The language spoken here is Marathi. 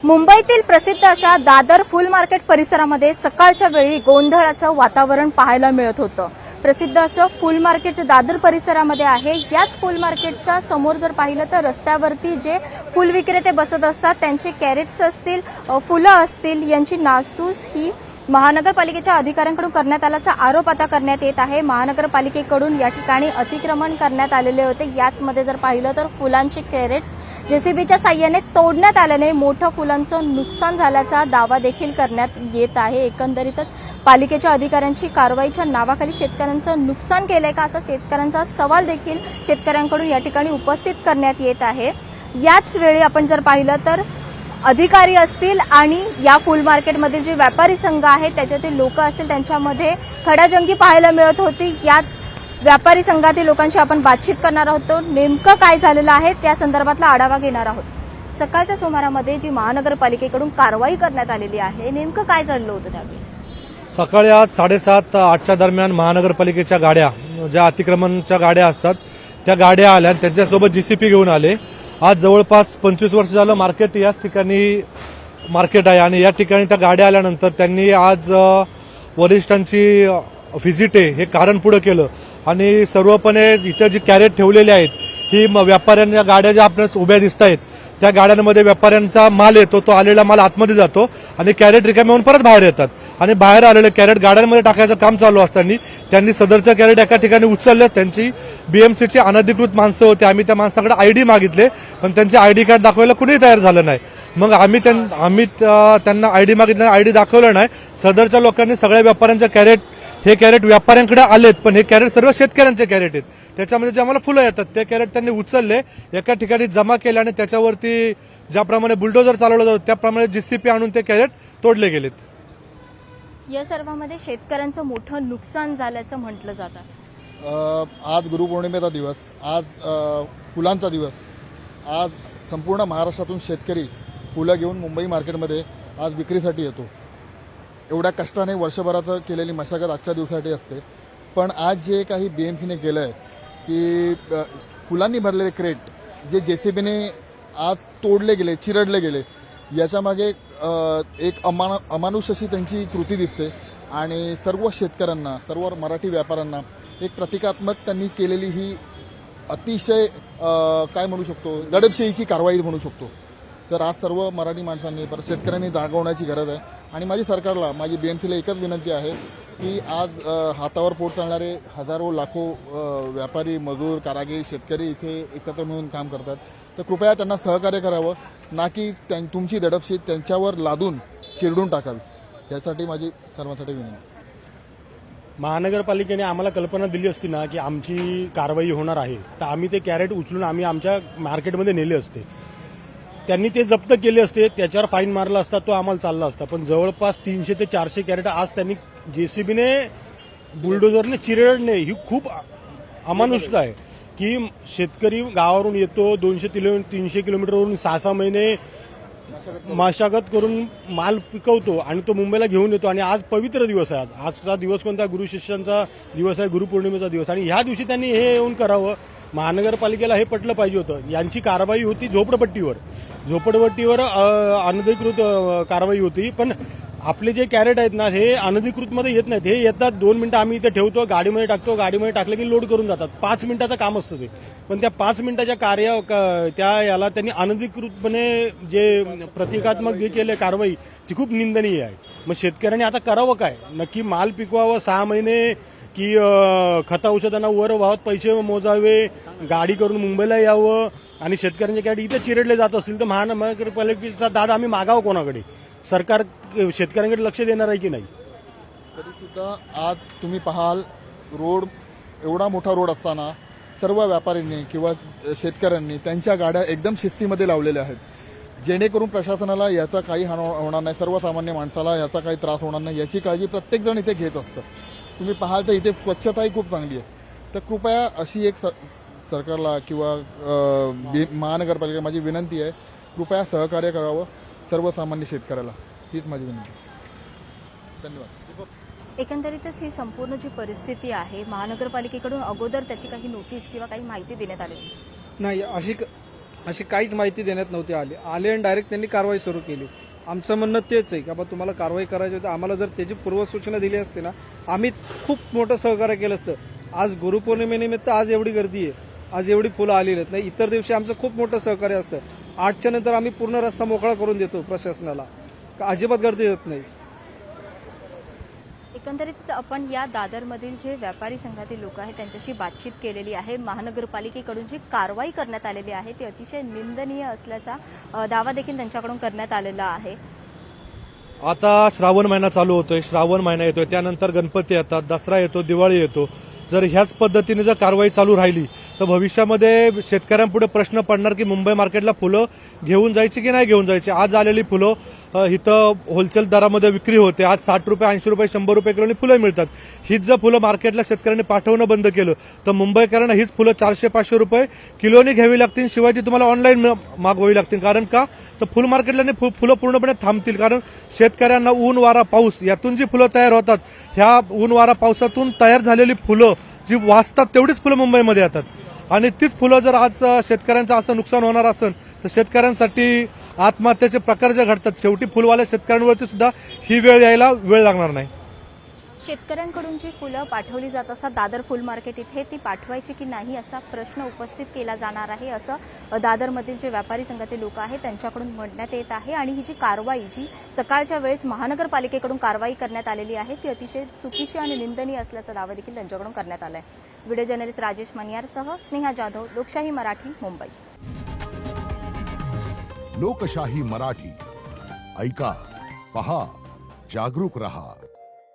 मुंबईतील प्रसिद्ध अशा दादर फुल मार्केट परिसरामध्ये सकाळच्या वेळी गोंधळाचं वातावरण पाहायला मिळत होतं। प्रसिद्ध असं फुल मार्केट दादर परिसरामध्ये आहे। याच फुल मार्केटच्या समोर जर पाहिलं तर रस्त्यावरती जे फुल विक्रेते बसत असतात त्यांचे कॅरेट्स असतील, फुलं असतील, यांची नासधूस ही महानगरपालिकेच्या अधिकाऱ्यांकडून करण्यात आल्याचा आरोप आता करण्यात येत आहे। महानगरपालिकेकडून या ठिकाणी अतिक्रमण करण्यात आलेले होते। याचमध्ये जर पाहिलं तर फुलांचे कॅरेट्स जेसीबीच्या साह्याने तोडण्यात आल्याने मोठं फुलांचं नुकसान झाल्याचा दावा देखील करण्यात येत आहे। एकंदरीतच पालिकेच्या अधिकाऱ्यांची कारवाईच्या नावाखाली शेतकऱ्यांचं नुकसान केलंय का असा शेतकऱ्यांचा सवाल देखील शेतकऱ्यांकडून या ठिकाणी उपस्थित करण्यात येत आहे। याच वेळी आपण जर पाहिलं तर अधिकारी असतील आणि या फुल मार्केटमधील जे व्यापारी संघ आहेत त्याच्यातील लोक असतील त्यांच्यामध्ये खडाजंगी पाहायला मिळत होती। याच व्यापारी संघातील लोकांशी आपण बातचीत करणार आहोत। नेमकं काय झालेलं आहे त्या संदर्भातला आढावा घेणार आहोत। सकाळच्या सुमारामध्ये जी महानगरपालिकेकडून कारवाई करण्यात आलेली आहे नेमकं काय झालं होतं त्यावेळी? सकाळी आज 7:30-8च्या दरम्यान महानगरपालिकेच्या गाड्या ज्या अतिक्रमणच्या गाड्या असतात त्या गाड्या आल्या आणि त्यांच्यासोबत जीसीपी घेऊन आले। आज जवळपास 25 वर्ष झालं मार्केट याच ठिकाणी मार्केट आहे आणि या ठिकाणी त्या गाड्या आल्यानंतर त्यांनी आज वरिष्ठांची व्हिजिट आहे हे कारण पुढे केलं आणि सर्वपणे इथे जी कॅरेट ठेवलेली आहेत ही व्यापाऱ्यांच्या गाड्या ज्या आपल्याला उभ्या दिसत आहेत त्या गाड्यांमध्ये व्यापाऱ्यांचा माल येतो, तो आलेला माल आतमध्ये जातो आणि कॅरेट रिकामे होऊन परत बाहेर येतात आणि बाहेर आलेले कॅरेट गाड्यांमध्ये टाकायचं काम चालू असताना त्यांनी सदरचं कॅरेट एका ठिकाणी उचललं। त्यांची बीएमसीची अनधिकृत माणसं होती। आम्ही त्या माणसाकडे आयडी मागितले पण त्यांचे आयडी कार्ड दाखवायला कुणीही तयार झालं नाही। मग आम्ही त्यांना आयडी मागितलं, आयडी दाखवलं नाही। सदरच्या लोकांनी सगळ्या व्यापाऱ्यांचे हे कॅरेट व्यापाऱ्यांकडे आलेत पण हे कॅरेट सर्व शेतकऱ्यांचे कॅरेट आहेत। त्याच्यामध्ये जे आम्हाला फुलं येतात ते कॅरेट त्यांनी उचलले, एका ठिकाणी जमा केले आणि त्याच्यावरती ज्याप्रमाणे बुलडोजर चालवलं जातं त्याप्रमाणे जीसीपी आणून ते कॅरेट तोडले गेलेत। या सर्वांमध्ये शेतकऱ्यांचं मोठं नुकसान झाल्याचं म्हटलं जातं। आज गुरुपौर्णिमेचा दिवस, आज फुलांचा दिवस, आज संपूर्ण महाराष्ट्रातून शेतकरी फुलं घेऊन मुंबई मार्केटमध्ये आज विक्रीसाठी येतो। एवढ्या कष्टाने वर्षभरात केलेली मशागत आजच्या दिवसासाठी असते पण आज जे काही बीएमसीने केलं आहे की फुलांनी भरलेले क्रेट जे जेसीबीने आज तोडले गेले, चिरडले गेले, याच्यामागे एक अमानुष अशी त्यांची कृती दिसते आणि सर्व शेतकऱ्यांना, सर्व मराठी व्यापाऱ्यांना एक प्रतिकात्मक त्यांनी केलेली ही अतिशय काय म्हणू शकतो दडपशाहीची कारवाई म्हणू शकतो। तर आज सर्व मराठी माणसांनी परत शेतकऱ्यांनी जागवण्याची गरज आहे आणि माझी सरकारला, माझी बीएमसीला एकच विनंती आहे की आज हातावर पोट चालणारे हजारो लाखो व्यापारी, मजूर, कारागीर, शेतकरी इथे एकत्र मिळून काम करतात तर कृपया त्यांना सहकार्य करावं, ना की तुमची दडपशाही त्यांच्यावर लादून चिरडून टाकाल। यासाठी माझी सर्वांसाठी विनंती। महानगरपालिकेने आम्हाला कल्पना दिली असती ना की आमची कारवाई होणार आहे तर आम्ही ते कॅरेट उचलून आम्ही आमच्या मार्केटमध्ये नेले असते, त्यांनी ते जप्त केले असते, त्याच्यावर फाईन मारला असता, तो आम्हाला चालला असता। पण जवळपास 300 ते 400 कॅरेट आज त्यांनी जेसीबीने बुलडोजरने चिरडणे ही खूप अमानुषता आहे की शेतकरी गावावरून येतो 200-300 किलोमीटरवरून 6-6 महिने मशागत करून माल पिकवतो आणि तो मुंबईला घेऊन येतो आणि आज पवित्र दिवस आहे। आजचा दिवस कोणता? गुरु शिष्यांचा दिवस आहे, गुरुपौर्णिमेचा दिवस आणि ह्या दिवशी त्यांनी हे येऊन करावं। महानगरपालिकेला हे पटलं पाहिजे होतं। यांची कारवाई होती झोपडपट्टीवर अनधिकृत कारवाई होती पण आपले जे कॅरेट आहेत ना हे अनधिकृत मध्ये येत नाहीत, हे येतात 2 मिनिटं आम्ही इथे ठेवतो, गाडीमध्ये टाकतो, गाडीमध्ये टाकलं की लोड करून जातात। 5 मिनिटाचं काम असतं ते, पण त्या 5 मिनिटाच्या त्या याला त्यांनी अनधिकृतपणे जे प्रतिकात्मक जे केले कारवाई ती खूप निंदनीय आहे। मग शेतकऱ्यांनी आता करावं काय? नक्की माल पिकवावं 6 महिने की खता औषधांना वर वाहत पैसे मोजावे, गाडी करून मुंबईला यावं आणि शेतकऱ्यांचे कॅरेट इथे चिरडले जात असतील तर महानगरपालिकेचा दाद आम्ही मागावं कोणाकडे? सरकार शेतकऱ्यांकडे लक्ष देणार आहे की नाही? तरी सुद्धा आज तुम्ही पाहाल रोड, एवढा मोठा रोड असताना सर्व व्यापाऱ्यांनी किंवा शेतकऱ्यांनी त्यांच्या गाड्या एकदम शिस्तीमध्ये लावलेल्या आहेत जेणेकरून प्रशासनाला याचा काही होणार नाही, सर्वसामान्य माणसाला याचा काही त्रास होणार नाही याची काळजी प्रत्येकजण इथे घेत असतं। तुम्ही पाहाल तर इथे स्वच्छताही खूप चांगली आहे। तर कृपया अशी एक सरकारला किंवा महानगरपालिकेला माझी विनंती आहे, कृपया सहकार्य करावं सर्वसामान्य शेतकऱ्याला, हीच माझी विनंती। धन्यवाद। एकंदरीतच ही संपूर्ण जी परिस्थिती आहे महानगरपालिकेकडून अगोदर त्याची काही नोटीस किंवा काही माहिती देण्यात आली नाही? अशी काहीच माहिती देण्यात नव्हती आले आणि डायरेक्ट त्यांनी कारवाई सुरू केली. आमचं म्हणणं तेच आहे की बाबा तुम्हाला कारवाई करायची होती, आम्हाला जर त्याची पूर्वसूचना दिली असती ना आम्ही खूप मोठं सहकार्य केलं असतं. आज गुरुपौर्णिमेनिमित्त आज एवढी गर्दी आहे, आज एवढी फुलं आलेली आहेत नाही, इतर दिवशी आमचं खूप मोठं सहकार्य असतं. 8च्या नंतर आम्ही पूर्ण रस्ता मोकळा करून देतो प्रशासनाला, अजिबात गर्दी होत नाही. एकंदरीत आपण या दादरमधील जे व्यापारी संघातील लोक आहेत त्यांच्याशी बातचीत केलेली आहे. महानगरपालिकेकडून जी कारवाई करण्यात आलेली आहे ती अतिशय निंदनीय असल्याचा दावा देखील त्यांच्याकडून करण्यात आलेला आहे. आता श्रावण महिना चालू होतोय, श्रावण महिना येतोय, त्यानंतर गणपती येतात, दसरा येतो, दिवाळी येतो. जर ह्याच पद्धतीने जर कारवाई चालू राहिली तर भविष्यामध्ये शेतकऱ्यांपुढे प्रश्न पडणार की मुंबई मार्केटला फुलं घेऊन जायची की नाही घेऊन जायची. आज आलेली फुलं इथं होलसेल दरामध्ये विक्री होते. आज 60 रुपये, 80 रुपये, 100 रुपये किलोनी फुलं मिळतात. हीच जर फुलं मार्केटला शेतकऱ्यांनी पाठवणं बंद केलं तर मुंबईकरांना हीच फुलं 400-500 रुपये किलोनी घ्यावी लागतील, शिवाय ती तुम्हाला ऑनलाईन मागवावी लागतील. कारण का तर फुल मार्केटला फुलं पूर्णपणे थांबतील. कारण शेतकऱ्यांना ऊन, वारा, पाऊस यातून जी फुलं तयार होतात, ह्या ऊन, वारा, पावसातून तयार झालेली फुलं जी वाचतात तेवढीच फुलं मुंबईमध्ये येतात. आणि तीच फुलं जर आज शेतकऱ्यांचं असं नुकसान होणार असेल तर शेतकऱ्यांसाठी आत्महत्याचे प्रकार जे घडतात, शेवटी फुलवाल्या शेतकऱ्यांवरती सुद्धा ही वेळ यायला वेळ लागणार नाही. शेतकऱ्यांकडून जी फुलं पाठवली जात असतात दादर फुल मार्केट इथे ती पाठवायची की नाही असा प्रश्न उपस्थित केला जाणार आहे असं दादरमधील जे व्यापारी संघातील लोक आहेत त्यांच्याकडून म्हणण्यात येत आहे. आणि ही जी कारवाई जी सकाळच्या वेळेस महानगरपालिकेकडून कारवाई करण्यात आलेली आहे ती अतिशय चुकीची आणि निंदनीय असल्याचा दावा देखील त्यांच्याकडून करण्यात आला आहे. व्हिडिओ जर्नलिस्ट राजेश मनियारसह स्नेहा जाधव, लोकशाही मराठी, मुंबई. लोकशाही मराठी ऐका, पहा, जागरूक रहा.